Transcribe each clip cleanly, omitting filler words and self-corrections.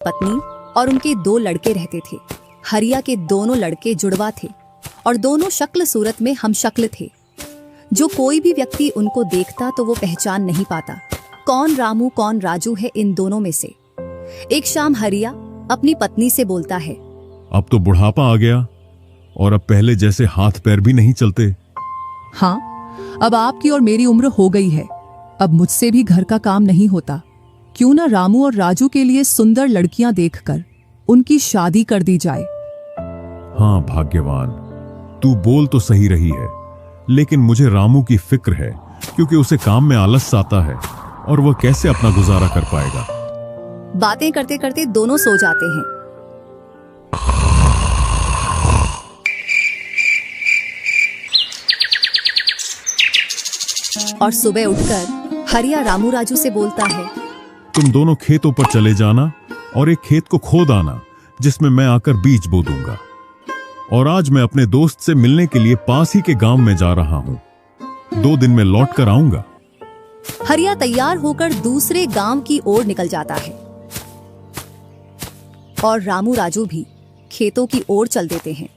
पत्नी और उनके 2 लड़के रहते थे। हरिया के दोनों लड़के जुड़वा थे और दोनों शक्ल सूरत में हमशक्ल थे। जो कोई भी व्यक्ति उनको देखता तो वो पहचान नहीं पाता कौन रामू कौन राजू है इन दोनों में से। एक शाम हरिया अपनी पत्नी से बोलता है, अब तो बुढ़ापा आ गया और अब पहले जैसे हाथ पैर भी नहीं चलते। हाँ, अब आपकी और मेरी उम्र हो गई है। अब मुझसे भी घर का काम नहीं होता। क्यों ना रामू और राजू के लिए सुंदर लड़कियां देखकर उनकी शादी कर दी जाए। हाँ भाग्यवान, तू बोल तो सही रही है, लेकिन मुझे रामू की फिक्र है क्योंकि उसे काम में आलस आता है और वह कैसे अपना गुजारा कर पाएगा। बातें करते करते दोनों सो जाते हैं। और सुबह उठकर हरिया रामू राजू से बोलता है, तुम दोनों खेतों पर चले जाना और एक खेत को खोद आना जिसमें मैं आकर बीज बो दूंगा। और आज मैं अपने दोस्त से मिलने के लिए पास ही के गांव में जा रहा हूं। 2 दिन में लौट कर आऊंगा। हरिया तैयार होकर दूसरे गांव की ओर निकल जाता है और रामू राजू भी खेतों की ओर चल देते हैं।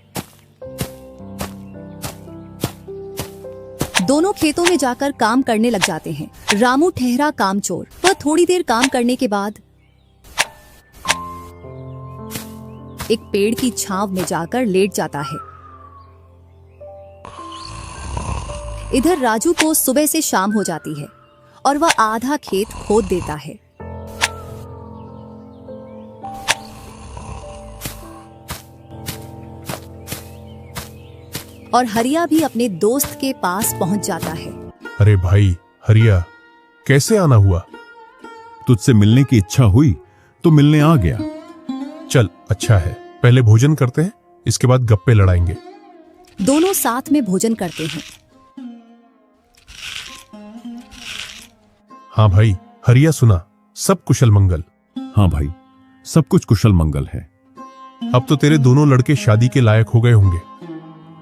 दोनों खेतों में जाकर काम करने लग जाते हैं। रामू ठहरा कामचोर। वह थोड़ी देर काम करने के बाद एक पेड़ की छांव में जाकर लेट जाता है। इधर राजू को सुबह से शाम हो जाती है और वह आधा खेत खोद देता है। और हरिया भी अपने दोस्त के पास पहुंच जाता है। अरे भाई हरिया, कैसे आना हुआ? तुझसे मिलने की इच्छा हुई तो मिलने आ गया। चल अच्छा है, पहले भोजन करते हैं, इसके बाद गप्पे लड़ाएंगे। दोनों साथ में भोजन करते हैं। हाँ भाई हरिया, सुना सब कुशल मंगल? हाँ भाई, सब कुछ कुशल मंगल है। अब तो तेरे दोनों लड़के शादी के लायक हो गए होंगे।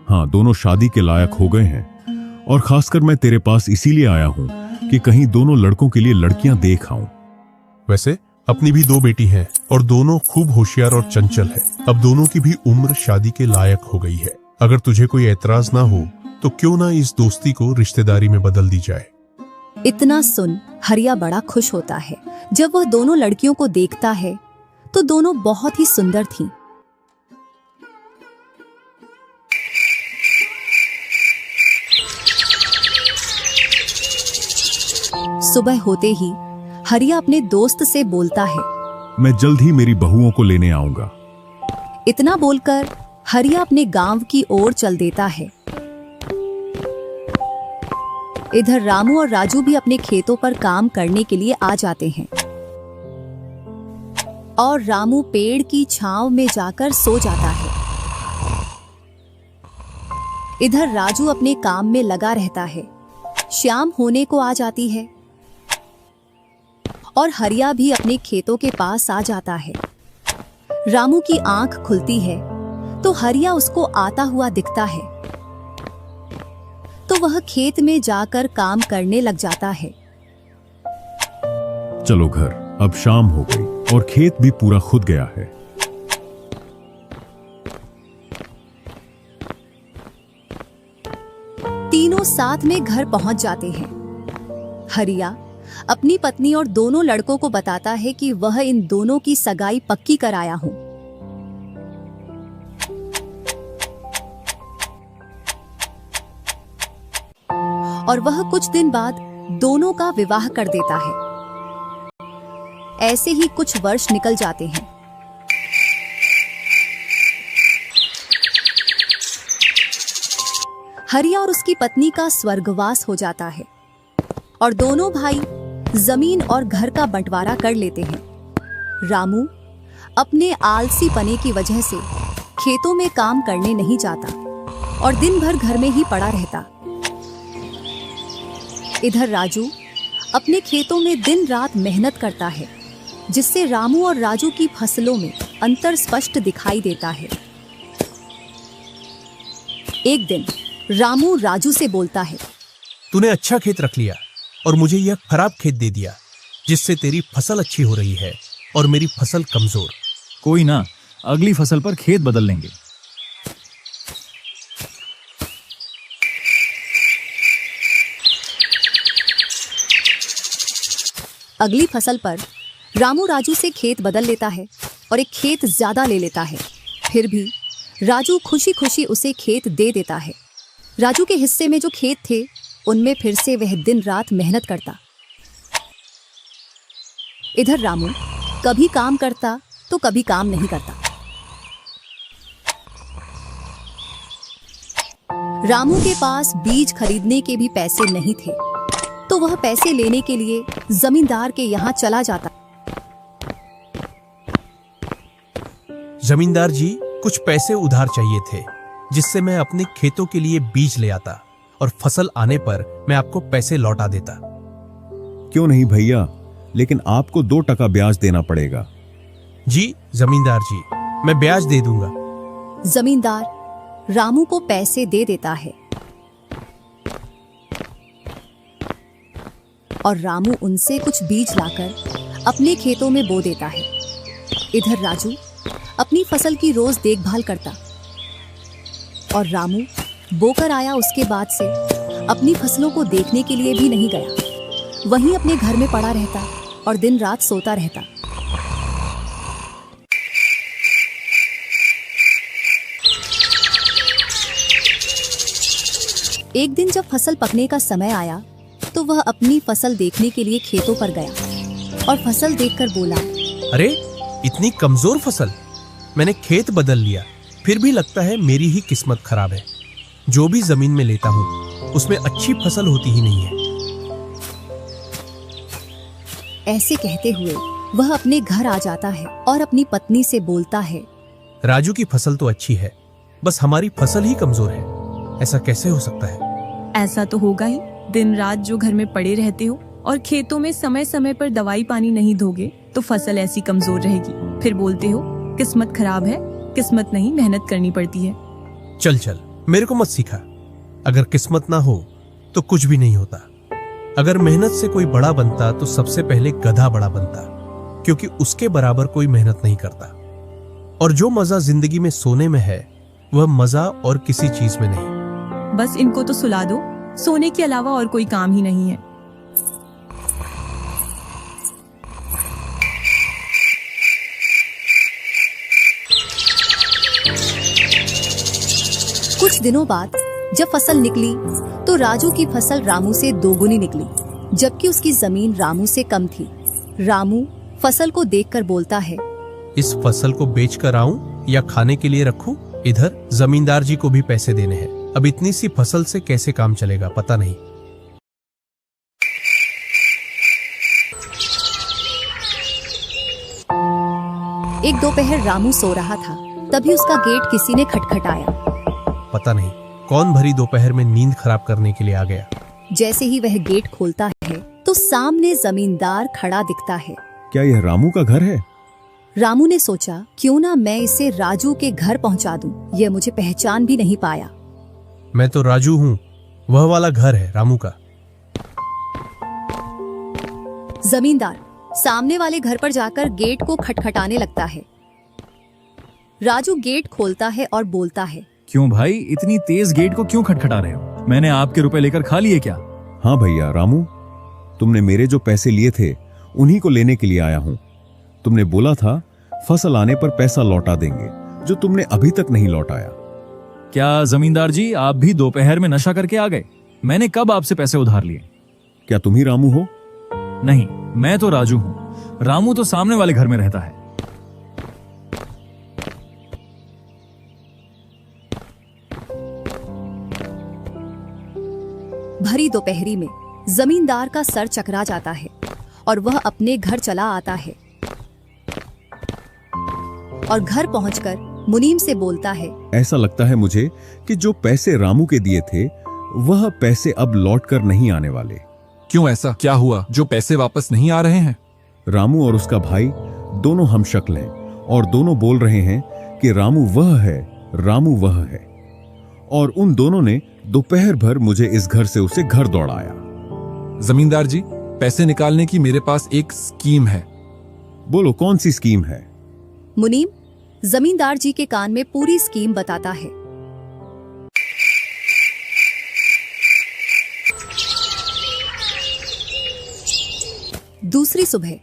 हाँ, दोनों शादी के लायक हो गए हैं और खासकर मैं तेरे पास इसीलिए आया हूं कि कहीं दोनों लड़कों के लिए लड़कियां देख आऊं। वैसे अपनी भी 2 बेटी हैं और दोनों खूब होशियार और चंचल है। अब दोनों की भी उम्र शादी के लायक हो गई है। अगर तुझे कोई एतराज ना हो तो क्यों ना इस दोस्ती को रिश्तेदारी में बदल दी जाए। इतना सुन हरिया बड़ा खुश होता है। जब वह दोनों लड़कियों को देखता है तो दोनों बहुत ही सुंदर थीं। सुबह होते ही हरिया अपने दोस्त से बोलता है, मैं जल्द ही मेरी बहुओं को लेने आऊंगा। इतना बोलकर हरिया अपने गांव की ओर चल देता है। इधर रामू और राजू भी अपने खेतों पर काम करने के लिए आ जाते हैं और रामू पेड़ की छांव में जाकर सो जाता है। इधर राजू अपने काम में लगा रहता है। शाम होने को आ जाती है और हरिया भी अपने खेतों के पास आ जाता है। रामू की आंख खुलती है तो हरिया उसको आता हुआ दिखता है, तो वह खेत में जाकर काम करने लग जाता है। चलो घर, अब शाम हो गई और खेत भी पूरा खुद गया है। तीनों साथ में घर पहुंच जाते हैं। हरिया अपनी पत्नी और दोनों लड़कों को बताता है कि वह इन दोनों की सगाई पक्की कराया हूं। और वह कुछ दिन बाद दोनों का विवाह कर देता है। ऐसे ही कुछ वर्ष निकल जाते हैं। हरिया और उसकी पत्नी का स्वर्गवास हो जाता है और दोनों भाई जमीन और घर का बंटवारा कर लेते हैं। रामू अपने आलसी पने की वजह से खेतों में काम करने नहीं जाता और दिन भर घर में ही पड़ा रहता। इधर राजू अपने खेतों में दिन रात मेहनत करता है, जिससे रामू और राजू की फसलों में अंतर स्पष्ट दिखाई देता है। एक दिन रामू राजू से बोलता है, तूने अच्छा खेत रख लिया और मुझे यह खराब खेत दे दिया, जिससे तेरी फसल अच्छी हो रही है और मेरी फसल कमजोर। कोई ना, अगली फसल पर खेत बदल लेंगे। अगली फसल पर रामू राजू से खेत बदल लेता है और एक खेत ज्यादा ले लेता है। फिर भी राजू खुशी खुशी उसे खेत दे देता है। राजू के हिस्से में जो खेत थे उनमें फिर से वह दिन रात मेहनत करता। इधर रामू कभी काम करता तो कभी काम नहीं करता। रामू के पास बीज खरीदने के भी पैसे नहीं थे, तो वह पैसे लेने के लिए जमींदार के यहाँ चला जाता। जमींदार जी, कुछ पैसे उधार चाहिए थे, जिससे मैं अपने खेतों के लिए बीज ले आता और फसल आने पर मैं आपको पैसे लौटा देता। क्यों नहीं भैया, लेकिन आपको 2% ब्याज देना पड़ेगा। जी जमींदार जी, मैं ब्याज दे दूंगा। जमींदार रामू को पैसे दे देता है और रामू उनसे कुछ बीज लाकर अपने खेतों में बो देता है। इधर राजू अपनी फसल की रोज देखभाल करता और रामू बोकर आया उसके बाद से अपनी फसलों को देखने के लिए भी नहीं गया। वहीं अपने घर में पड़ा रहता और दिन रात सोता रहता। एक दिन जब फसल पकने का समय आया तो वह अपनी फसल देखने के लिए खेतों पर गया और फसल देखकर बोला, अरे इतनी कमजोर फसल! मैंने खेत बदल लिया, फिर भी लगता है मेरी ही किस्मत खराब है। जो भी जमीन में लेता हूँ उसमें अच्छी फसल होती ही नहीं है। ऐसे कहते हुए वह अपने घर आ जाता है और अपनी पत्नी से बोलता है, राजू की फसल तो अच्छी है, बस हमारी फसल ही कमजोर है। ऐसा कैसे हो सकता है? ऐसा तो होगा ही। दिन रात जो घर में पड़े रहते हो और खेतों में समय समय पर दवाई पानी नहीं दोगे तो फसल ऐसी कमजोर रहेगी। फिर बोलते हो किस्मत खराब है। किस्मत नहीं, मेहनत करनी पड़ती है। चल चल, मेरे को मत सिखा। अगर किस्मत ना हो तो कुछ भी नहीं होता। अगर मेहनत से कोई बड़ा बनता तो सबसे पहले गधा बड़ा बनता, क्योंकि उसके बराबर कोई मेहनत नहीं करता। और जो मजा जिंदगी में सोने में है वह मजा और किसी चीज में नहीं। बस इनको तो सुला दो, सोने के अलावा और कोई काम ही नहीं है। कुछ दिनों बाद जब फसल निकली तो राजू की फसल रामू से दोगुनी निकली, जबकि उसकी जमीन रामू से कम थी। रामू फसल को देखकर बोलता है, इस फसल को बेच कर आऊं या खाने के लिए रखूं? इधर जमींदार जी को भी पैसे देने हैं। अब इतनी सी फसल से कैसे काम चलेगा पता नहीं। एक दोपहर रामू सो रहा था, तभी उसका गेट किसी ने खटखटाया। पता नहीं कौन भरी दोपहर में नींद खराब करने के लिए आ गया। जैसे ही वह गेट खोलता है तो सामने जमींदार खड़ा दिखता है। क्या यह रामू का घर है? रामू ने सोचा, क्यों ना मैं इसे राजू के घर पहुंचा दूं। यह मुझे पहचान भी नहीं पाया। मैं तो राजू हूँ, वह वाला घर है रामू का। जमींदार सामने वाले घर पर जाकर गेट को खटखटाने लगता है। राजू गेट खोलता है और बोलता है, क्यों भाई, इतनी तेज गेट को क्यों खटखटा रहे हो? मैंने आपके रुपए लेकर खा लिए क्या? हाँ भैया रामू, तुमने मेरे जो पैसे लिए थे उन्हीं को लेने के लिए आया हूँ। तुमने बोला था फसल आने पर पैसा लौटा देंगे, जो तुमने अभी तक नहीं लौटाया। क्या जमींदार जी, आप भी दोपहर में नशा करके आ गए? मैंने कब आपसे पैसे उधार लिए? क्या तुम ही रामू हो? नहीं, मैं तो राजू हूँ। रामू तो सामने वाले घर में रहता है। भरी दोपहरी में जमींदार का सर चकरा जाता है और वह अपने घर चला आता है और घर पहुंचकर मुनीम से बोलता है, ऐसा लगता है मुझे कि जो पैसे रामू के दिए थे वह पैसे अब लौट कर नहीं आने वाले। क्यों, ऐसा क्या हुआ जो पैसे वापस नहीं आ रहे हैं? रामू और उसका भाई दोनों हमशक्ल हैं और दोनों बोल रहे हैं कि रामू वह है, रामू वह है। और उन दोनों ने दोपहर भर मुझे इस घर से उसे घर दौड़ाया। जमींदार जी, पैसे निकालने की मेरे पास एक स्कीम है। बोलो कौन सी स्कीम है? मुनीम जमींदार जी के कान में पूरी स्कीम बताता है। दूसरी सुबह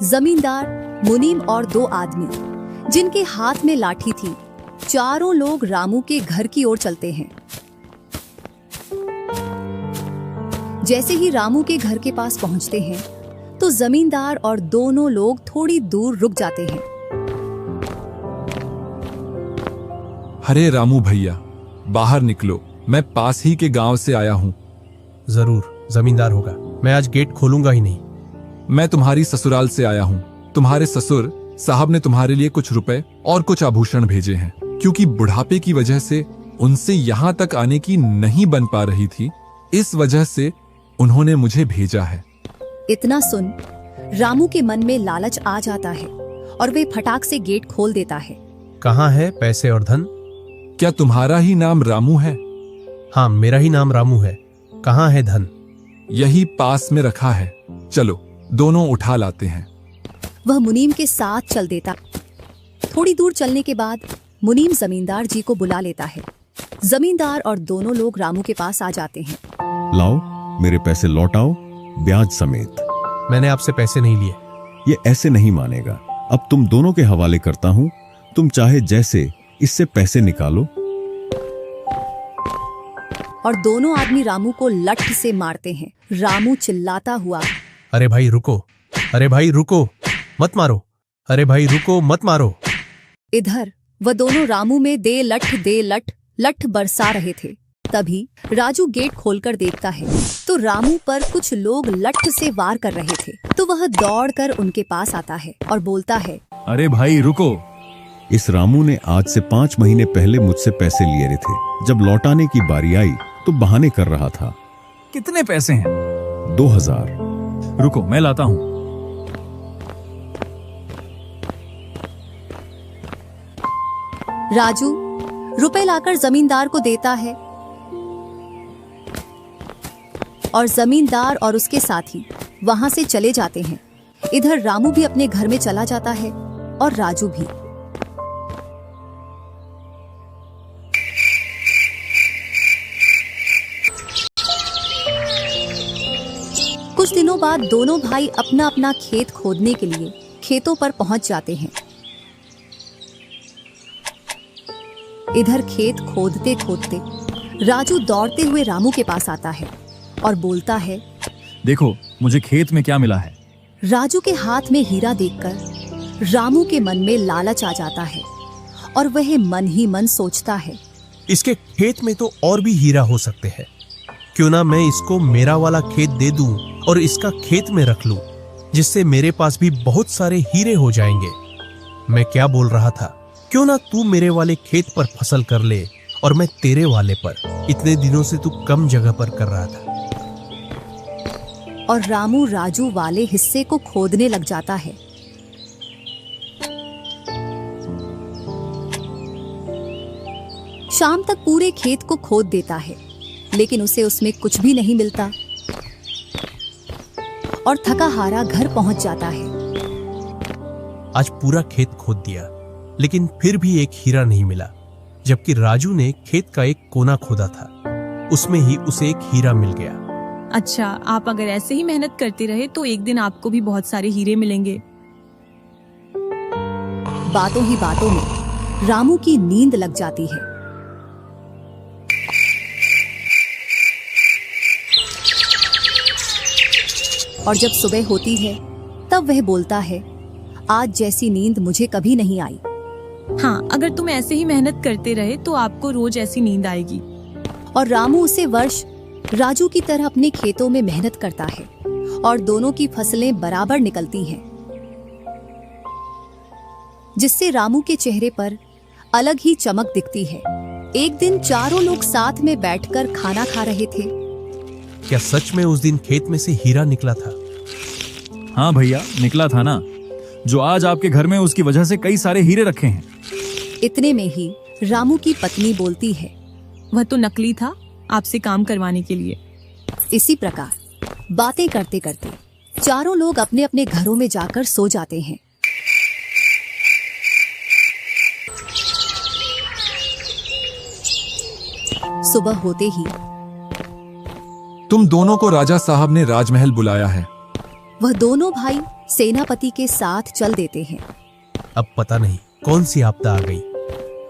जमींदार, मुनीम और 2 आदमी जिनके हाथ में लाठी थी, चारों लोग रामू के घर की ओर चलते हैं। जैसे ही रामू के घर के पास पहुंचते हैं तो जमींदार और दोनों लोग थोड़ी दूर रुक जाते हैं। अरे रामू भैया, बाहर निकलो, मैं पास ही के गांव से आया हूँ। जरूर जमींदार होगा, मैं आज गेट खोलूंगा ही नहीं। मैं तुम्हारी ससुराल से आया हूँ। तुम्हारे ससुर साहब ने तुम्हारे लिए कुछ रुपए और कुछ आभूषण भेजे हैं, क्योंकि बुढ़ापे की वजह से उनसे यहाँ तक आने की नहीं बन पा रही थी, इस वजह से उन्होंने मुझे भेजा है। इतना सुन रामू के मन में लालच आ जाता है और वे फटाक से गेट खोल देता है। कहाँ है पैसे और धन? क्या तुम्हारा ही नाम रामू है? हाँ, मेरा ही नाम रामू है। कहाँ है धन? यही पास में रखा है, चलो दोनों उठा लाते हैं। वह मुनीम के साथ चल देता। थोड़ी दूर चलने के बाद मुनीम जमींदार जी को बुला लेता है। जमींदार और दोनों लोग रामू के पास आ जाते हैं। लाओ मेरे पैसे लौटाओ, ब्याज समेत। मैंने आपसे पैसे नहीं लिए। ये ऐसे नहीं मानेगा। अब तुम दोनों के हवाले करता हूं, तुम चाहे जैसे इससे पैसे निकालो। और दोनों आदमी रामू को लठ से मारते हैं। रामू चिल्लाता हुआ, अरे भाई रुको, अरे भाई रुको, मत मारो, अरे भाई रुको, मत मारो। इधर वह दोनों रामू में दे लठ लठ बरसा रहे थे। तभी राजू गेट खोलकर देखता है तो रामू पर कुछ लोग लठ से वार कर रहे थे। तो वह दौड़कर उनके पास आता है और बोलता है, अरे भाई रुको। इस रामू ने आज से 5 महीने पहले मुझसे पैसे लिए थे। जब लौटाने की बारी आई तो बहाने कर रहा था। कितने पैसे हैं? 2000। रुको मैं लाता हूँ। राजू रुपए लाकर जमींदार को देता है और जमींदार और उसके साथी वहां से चले जाते हैं। इधर रामू भी अपने घर में चला जाता है और राजू भी। कुछ दिनों बाद दोनों भाई अपना अपना खेत खोदने के लिए खेतों पर पहुंच जाते हैं। इधर खेत खोदते खोदते राजू दौड़ते हुए रामू के पास आता है और बोलता है, देखो मुझे खेत में क्या मिला है। राजू के हाथ में हीरा देखकर रामू के मन में लालच आ जाता है और वह मन ही मन सोचता है, इसके खेत में तो और भी हीरा हो सकते हैं। क्यों ना मैं इसको मेरा वाला खेत दे दूं और इसका खेत में रख लूं, जिससे मेरे पास भी बहुत सारे हीरे हो जाएंगे। मैं क्या बोल रहा था, क्यों ना तू मेरे वाले खेत पर फसल कर ले और मैं तेरे वाले पर। इतने दिनों से तू कम जगह पर कर रहा था। और रामू राजू वाले हिस्से को खोदने लग जाता है। शाम तक पूरे खेत को खोद देता है, लेकिन उसे उसमें कुछ भी नहीं मिलता और थका हारा घर पहुंच जाता है। आज पूरा खेत खोद दिया, लेकिन फिर भी एक हीरा नहीं मिला, जबकि राजू ने खेत का एक कोना खोदा था, उसमें ही उसे एक हीरा मिल गया। अच्छा, आप अगर ऐसे ही मेहनत करते रहे तो एक दिन आपको भी बहुत सारे हीरे मिलेंगे। बातों ही बातों में रामू की नींद लग जाती है। और जब सुबह होती है तब वह बोलता है, आज जैसी नींद मुझे कभी नहीं आई। हाँ, अगर तुम ऐसे ही मेहनत करते रहे तो आपको रोज ऐसी नींद आएगी। और रामू उसे वर्ष राजू की तरह अपने खेतों में मेहनत करता है और दोनों की फसलें बराबर निकलती हैं, जिससे रामू के चेहरे पर अलग ही चमक दिखती है। एक दिन चारों लोग साथ में बैठकर खाना खा रहे थे। क्या सच में उस दिन खेत में से हीरा निकला था? हाँ भैया, निकला था ना। जो आज आपके घर में उसकी वजह से कई सारे हीरे रखे हैं। इतने में ही रामू की पत्नी बोलती है, वह तो नकली था, आपसे काम करवाने के लिए। इसी प्रकार बातें करते करते चारों लोग अपने अपने घरों में जाकर सो जाते हैं। सुबह होते ही तुम दोनों को राजा साहब ने राजमहल बुलाया है। वह दोनों भाई सेनापति के साथ चल देते हैं। अब पता नहीं कौन सी आपदा आ गई।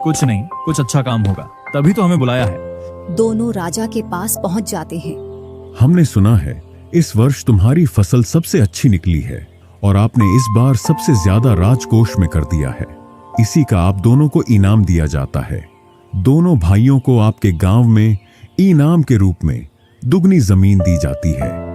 कुछ नहीं, कुछ अच्छा काम होगा, तभी तो हमें बुलाया है। दोनों राजा के पास पहुंच जाते हैं। हमने सुना है इस वर्ष तुम्हारी फसल सबसे अच्छी निकली है और आपने इस बार सबसे ज्यादा राजकोष में कर दिया है। इसी का आप दोनों को इनाम दिया जाता है। दोनों भाइयों को आपके गांव में इनाम के रूप में दुगनी जमीन दी जाती है।